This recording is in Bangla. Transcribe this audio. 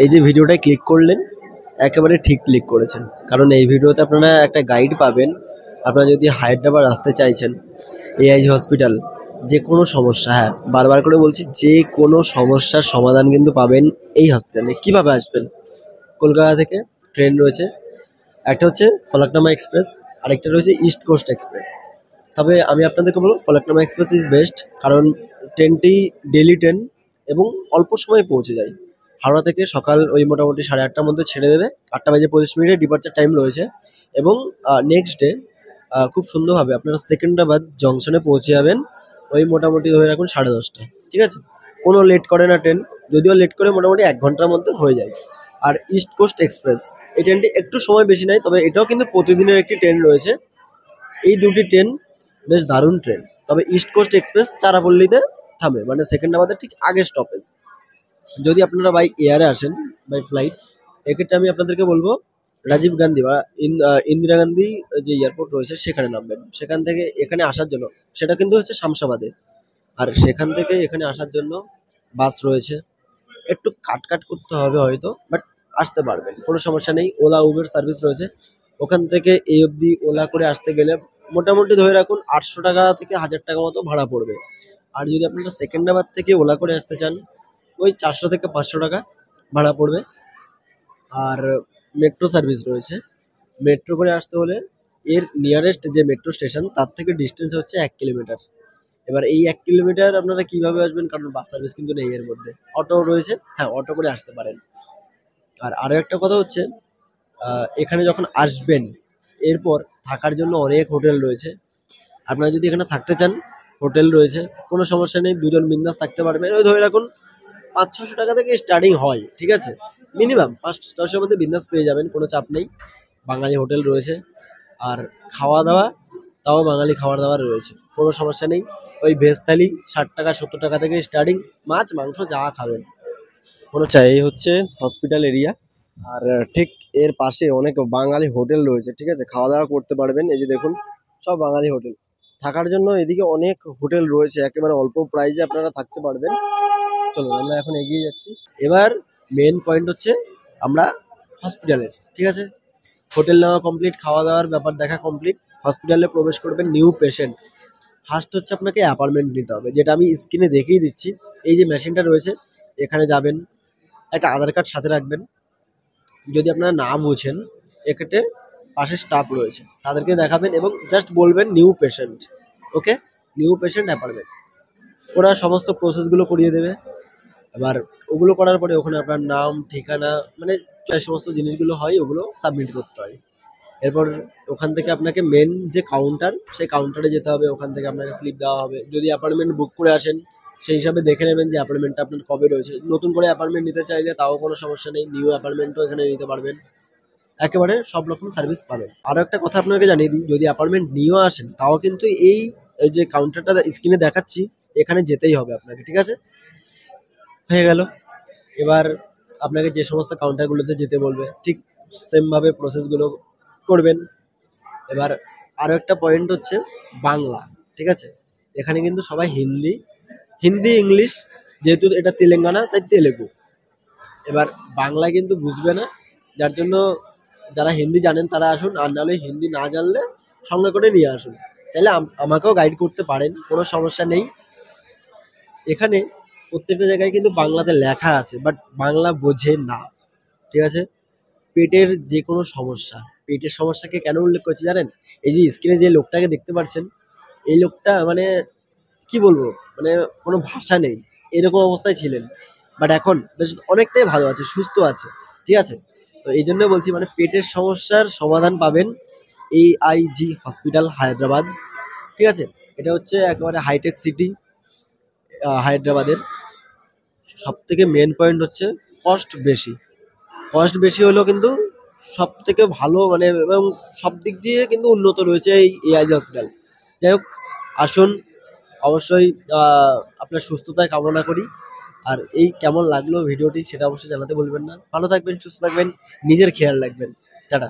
এই যে ভিডিওটায় ক্লিক করলেন, একেবারে ঠিক ক্লিক করেছেন। কারণ এই ভিডিওতে আপনারা একটা গাইড পাবেন। আপনারা যদি হায়দ্রাবাদ আসতে চাইছেন, এআইজি হসপিটাল, যে কোনো সমস্যা, হ্যাঁ বারবার করে বলছি, যে কোনো সমস্যার সমাধান কিন্তু পাবেন এই হসপিটালে। কীভাবে আসবেন? কলকাতা থেকে ট্রেন রয়েছে, একটা হচ্ছে ফলকনামা এক্সপ্রেস, আরেকটা রয়েছে ইস্ট কোস্ট এক্সপ্রেস। তবে আমি আপনাদেরকে বলবো ফলকনামা এক্সপ্রেস ইজ বেস্ট, কারণ ট্রেনটি ডেলি ট্রেন এবং অল্প সময়ে পৌঁছে যায়। হাওড়া থেকে সকাল ওই মোটামুটি 8:30টার মধ্যে ছেড়ে দেবে, 8:25 ডিপার্চার টাইম রয়েছে। এবং নেক্সট ডে খুব সুন্দরভাবে আপনারা সেকেন্দ্রাবাদ জংশনে পৌঁছে যাবেন ওই মোটামুটি ধরে রাখুন 10:30। ঠিক আছে, কোনো লেট করে না ট্রেন, যদিও লেট করে মোটামুটি 1 ঘন্টার মধ্যে হয়ে যায়। আর ইস্ট কোস্ট এক্সপ্রেস, এই ট্রেনটি একটু সময় বেশি নেয়, তবে এটাও কিন্তু প্রতিদিনের একটি ট্রেন রয়েছে। এই দুটি ট্রেন বেশ দারুণ ট্রেন। তবে ইস্ট কোস্ট এক্সপ্রেস চারাপল্লীতে থামে, মানে সেকেন্দ্রাবাদের ঠিক আগের স্টপেজ। যদি আপনারা বাই এয়ারে আসেন, বাই ফ্লাইট, এক্ষেত্রে আমি আপনাদেরকে বলবো রাজীব গান্ধী বা ইন্দিরা গান্ধী যে এয়ারপোর্ট রয়েছে সেখানে নামবেন। সেখান থেকে এখানে আসার জন্য, সেটা কিন্তু হচ্ছে শামশাবাদে, আর সেখান থেকে এখানে আসার জন্য বাস রয়েছে। একটু কাট করতে হবে হয়তো, বাট আসতে পারবেন, কোনো সমস্যা নেই। ওলা উবের সার্ভিস রয়েছে, ওখান থেকে এই অবধি ওলা করে আসতে গেলে মোটামুটি ধরে রাখুন 800 টাকা থেকে 1000 টাকা মতো ভাড়া পড়বে। আর যদি আপনারা সেকেন্দ্রাবাদ থেকে ওলা করে আসতে চান, ওই 400 থেকে 500 টাকা ভাড়া পড়বে। আর মেট্রো সার্ভিস রয়েছে, মেট্রো করে আসতে হলে এর নিয়ারেস্ট যে মেট্রো স্টেশন তার থেকে ডিস্টেন্স হচ্ছে 1 কিলোমিটার। এবার এই 1 কিলোমিটার আপনারা কীভাবে আসবেন, কারণ বাস সার্ভিস কিন্তু নেই এর মধ্যে। অটো রয়েছে, হ্যাঁ অটো করে আসতে পারেন। আর আরও একটা কথা হচ্ছে, এখানে যখন আসবেন এরপর থাকার জন্য অনেক হোটেল রয়েছে। আপনারা যদি এখানে থাকতে চান, হোটেল রয়েছে, কোনো সমস্যা নেই, দুজন বিন্দাস থাকতে পারবেন। ওই ধরে রাখুন 500-600 টাকা থেকে স্টার্টিং হয়। ঠিক আছে, মিনিমাম 500-600 মধ্যে বিন্দাস পেয়ে যাবেন, কোনো চাপ নেই। বাঙালি হোটেল রয়েছে, আর খাওয়া দাওয়া তাও বাঙালি খাবার দাবার রয়েছে, কোনো সমস্যা নেই। ওই ভেজ থালি 60 টাকা 70 টাকা থেকে স্টার্টিং, মাছ মাংস যা খাবেন কোনো চাই। এই হচ্ছে হসপিটাল এরিয়া, আর ঠিক এর পাশে অনেক বাঙালি হোটেল রয়েছে। ঠিক আছে, খাওয়া দাওয়া করতে পারবেন। এই যে দেখুন, সব বাঙালি হোটেল। থাকার জন্য এদিকে অনেক হোটেল রয়েছে, একেবারে অল্প প্রাইসে আপনারা থাকতে পারবেন। চলো আমরা এখন এগিয়ে যাচ্ছি। এবার মেন পয়েন্ট হচ্ছে আমরা হসপিটালের। ঠিক আছে, হোটেল নেওয়া কমপ্লিট, খাওয়া দাওয়ার ব্যাপার দেখা কমপ্লিট। হসপিটালে প্রবেশ করবেন নিউ পেশেন্ট। ফার্স্ট হচ্ছে আপনাকে অ্যাপয়েন্টমেন্ট নিতে হবে, যেটা আমি স্ক্রিনে দেখিয়ে দিচ্ছি। এই যে মেশিনটা রয়েছে, এখানে যাবেন, একটা আধার কার্ড সাথে রাখবেন। যদি আপনারা না বুঝেন, এক্ষেত্রে পাশে স্টাফ রয়েছে, তাদেরকে দেখাবেন এবং জাস্ট বলবেন নিউ পেশেন্ট। ওকে, নিউ পেশেন্ট অ্যাপয়েন্টমেন্ট, ওরা সমস্ত প্রসেসগুলো করিয়ে দেবে। এবার ওগুলো করার পরে ওখানে আপনার নাম, ঠিকানা, মানে যে সমস্ত জিনিসগুলো হয় ওগুলো সাবমিট করতে হয়। এরপর ওখান থেকে আপনাকে মেন যে কাউন্টার, সেই কাউন্টারে যেতে হবে। ওখান থেকে আপনাকে স্লিপ দেওয়া হবে। যদি অ্যাপয়েন্টমেন্ট বুক করে আসেন, সেই হিসাবে দেখে নেবেন যে অ্যাপয়েন্টমেন্টটা আপনার কবে রয়েছে। নতুন করে অ্যাপয়েন্টমেন্ট নিতে চাইলে তাও কোনো সমস্যা নেই, নিউ অ্যাপয়েন্টমেন্টও এখানে নিতে পারবেন। একেবারে সব রকম সার্ভিস পাবেন। আরও একটা কথা আপনাকে জানিয়ে দিই, যদি অ্যাপয়েন্টমেন্ট নিয়েও আসেন, তাও কিন্তু এই যে কাউন্টারটা স্ক্রিনে দেখাচ্ছি, এখানে যেতেই হবে আপনাকে। ঠিক আছে, হয়ে গেল। এবার আপনাকে যে সমস্ত কাউন্টারগুলোতে যেতে বলবে, ঠিক সেমভাবে প্রসেসগুলো করবেন। এবার আরও একটা পয়েন্ট হচ্ছে বাংলা। ঠিক আছে, এখানে কিন্তু সবাই হিন্দি, ইংলিশ, যেহেতু এটা তেলেঙ্গানা তাই তেলেগু। এবার বাংলা কিন্তু বুঝবে না, যার জন্য যারা হিন্দি জানেন তারা আসুন, আর নাহলে হিন্দি না জানলে সঙ্গে করে নিয়ে আসুন। তাহলে আমাকেও গাইড করতে পারেন, কোনো সমস্যা নেই। এখানে প্রত্যেকটা জায়গায় কিন্তু বাংলাতে লেখা আছে, বাট বাংলা বোঝে না। ঠিক আছে, পেটের যে কোনো সমস্যা, পেটের সমস্যাকে কেন উল্লেখ করছি জানেন? এই যে স্ক্রিনে যে লোকটাকে দেখতে পাচ্ছেন, এই লোকটা মানে কি বলবো, মানে কোনো ভাষা নেই, এরকম অবস্থায় ছিলেন। বাট এখন বেশ অনেকটাই ভালো আছে, সুস্থ আছে। ঠিক আছে, তো এই জন্য বলছি, মানে পেটের সমস্যার সমাধান পাবেন এআইজি হসপিটাল হায়দ্রাবাদ। ঠিক আছে, এটা হচ্ছে একেবারে হাইটেক সিটি হায়দ্রাবাদের। সব থেকে মেন পয়েন্ট হচ্ছে কস্ট বেশি। কস্ট বেশি হলেও কিন্তু সব থেকে ভালো, মানে এবং সব দিক দিয়ে কিন্তু উন্নত রয়েছে এই এআইজি হসপিটাল। যাই হোক, আসুন, অবশ্যই আপনার সুস্থতায় কামনা করি। আর এই কেমন লাগলো ভিডিওটি সেটা অবশ্যই জানাতে বলবেন না। ভালো থাকবেন, সুস্থ থাকবেন, নিজের খেয়াল রাখবেন। টাটা।